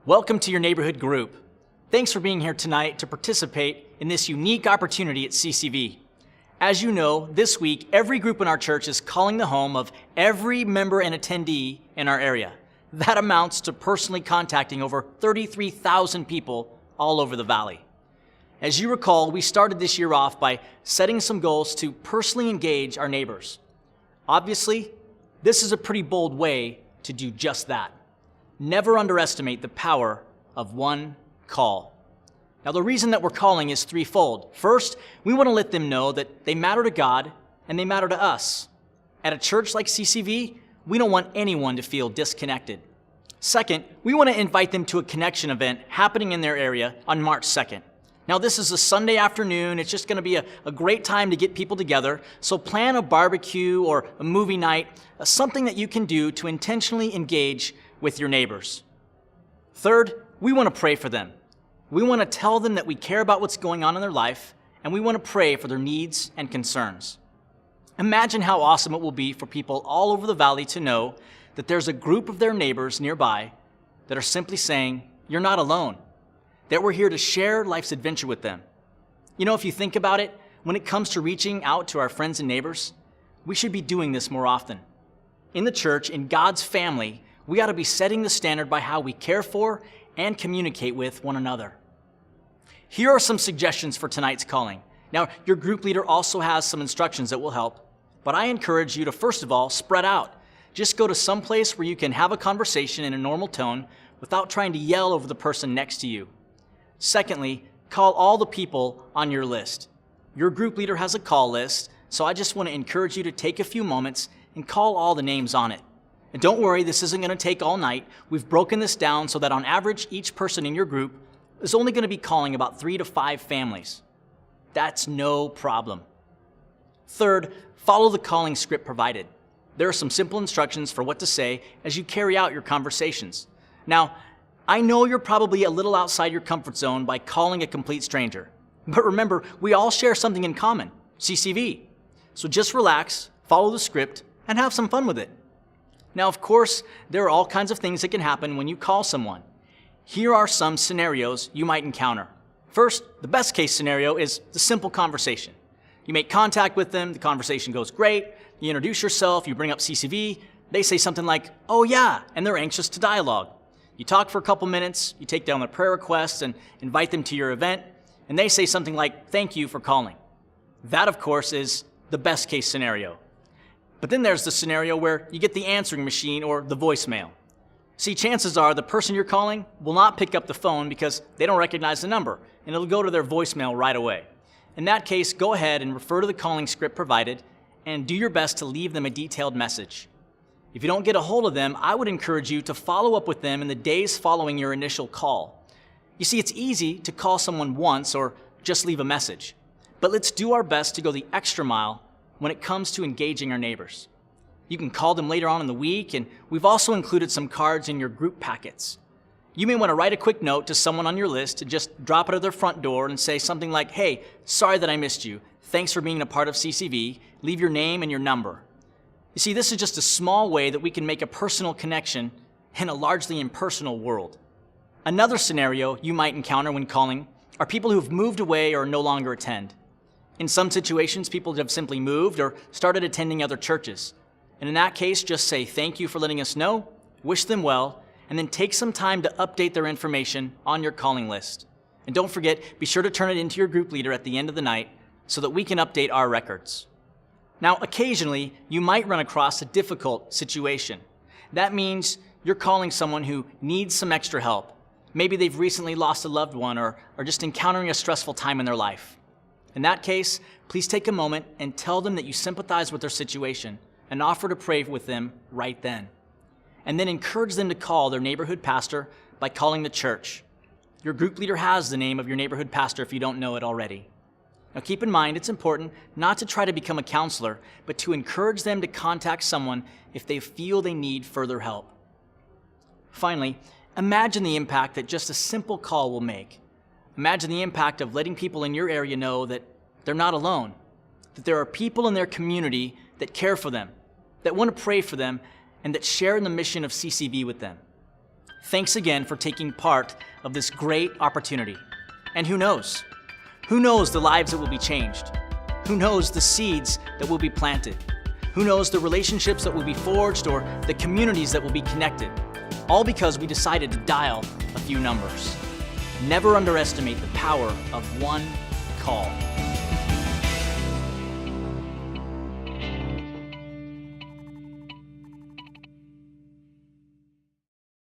Welcome to your neighborhood group. Thanks for being here tonight to participate in this unique opportunity at CCV. As you know, this week, every group in our church is calling the home of every member and attendee in our area. That amounts to personally contacting over 33,000 people all over the valley. As you recall, we started this year off by setting some goals to personally engage our neighbors. Obviously, this is a pretty bold way to do just that. Never underestimate the power of one call. Now, the reason that we're calling is threefold. First, we want to let them know that they matter to God and they matter to us. At a church like CCV, we don't want anyone to feel disconnected. Second, we want to invite them to a connection event happening in their area on March 2nd. Now, this is a Sunday afternoon. It's just going to be a great time to get people together. So plan a barbecue or a movie night, something that you can do to intentionally engage with your neighbors. Third, we want to pray for them. We want to tell them that we care about what's going on in their life, and we want to pray for their needs and concerns. Imagine how awesome it will be for people all over the valley to know that there's a group of their neighbors nearby that are simply saying, "You're not alone," that we're here to share life's adventure with them. You know, if you think about it, when it comes to reaching out to our friends and neighbors, we should be doing this more often. In the church, in God's family, we ought to be setting the standard by how we care for and communicate with one another. Here are some suggestions for tonight's calling. Now, your group leader also has some instructions that will help, but I encourage you to, first of all, spread out. Just go to some place where you can have a conversation in a normal tone without trying to yell over the person next to you. Secondly, call all the people on your list. Your group leader has a call list, so I just want to encourage you to take a few moments and call all the names on it. And don't worry, this isn't going to take all night. We've broken this down so that on average, each person in your group is only going to be calling about 3 to 5 families. That's no problem. Third, follow the calling script provided. There are some simple instructions for what to say as you carry out your conversations. Now, I know you're probably a little outside your comfort zone by calling a complete stranger. But remember, we all share something in common, CCV. So just relax, follow the script, and have some fun with it. Now, of course, there are all kinds of things that can happen when you call someone. Here are some scenarios you might encounter. First, the best case scenario is the simple conversation. You make contact with them, the conversation goes great, you introduce yourself, you bring up CCV, they say something like, "Oh yeah," and they're anxious to dialogue. You talk for a couple minutes, you take down their prayer requests and invite them to your event, and they say something like, "Thank you for calling." That, of course, is the best case scenario. But then there's the scenario where you get the answering machine or the voicemail. See, chances are the person you're calling will not pick up the phone because they don't recognize the number, and it'll go to their voicemail right away. In that case, go ahead and refer to the calling script provided and do your best to leave them a detailed message. If you don't get a hold of them, I would encourage you to follow up with them in the days following your initial call. You see, it's easy to call someone once or just leave a message, but let's do our best to go the extra mile when it comes to engaging our neighbors. You can call them later on in the week, and we've also included some cards in your group packets. You may want to write a quick note to someone on your list and just drop it at their front door and say something like, "Hey, sorry that I missed you. Thanks for being a part of CCV. Leave your name and your number." You see, this is just a small way that we can make a personal connection in a largely impersonal world. Another scenario you might encounter when calling are people who have moved away or no longer attend. In some situations, people have simply moved or started attending other churches. And in that case, just say thank you for letting us know, wish them well, and then take some time to update their information on your calling list. And don't forget, be sure to turn it into your group leader at the end of the night so that we can update our records. Now, occasionally, you might run across a difficult situation. That means you're calling someone who needs some extra help. Maybe they've recently lost a loved one or are just encountering a stressful time in their life. In that case, please take a moment and tell them that you sympathize with their situation and offer to pray with them right then. And then encourage them to call their neighborhood pastor by calling the church. Your group leader has the name of your neighborhood pastor if you don't know it already. Now keep in mind, it's important not to try to become a counselor, but to encourage them to contact someone if they feel they need further help. Finally, imagine the impact that just a simple call will make. Imagine the impact of letting people in your area know that they're not alone, that there are people in their community that care for them, that want to pray for them, and that share in the mission of CCV with them. thanks again for taking part of this great opportunity. And who knows? Who knows the lives that will be changed? Who knows the seeds that will be planted? Who knows the relationships that will be forged or the communities that will be connected? All because we decided to dial a few numbers. Never underestimate the power of one call.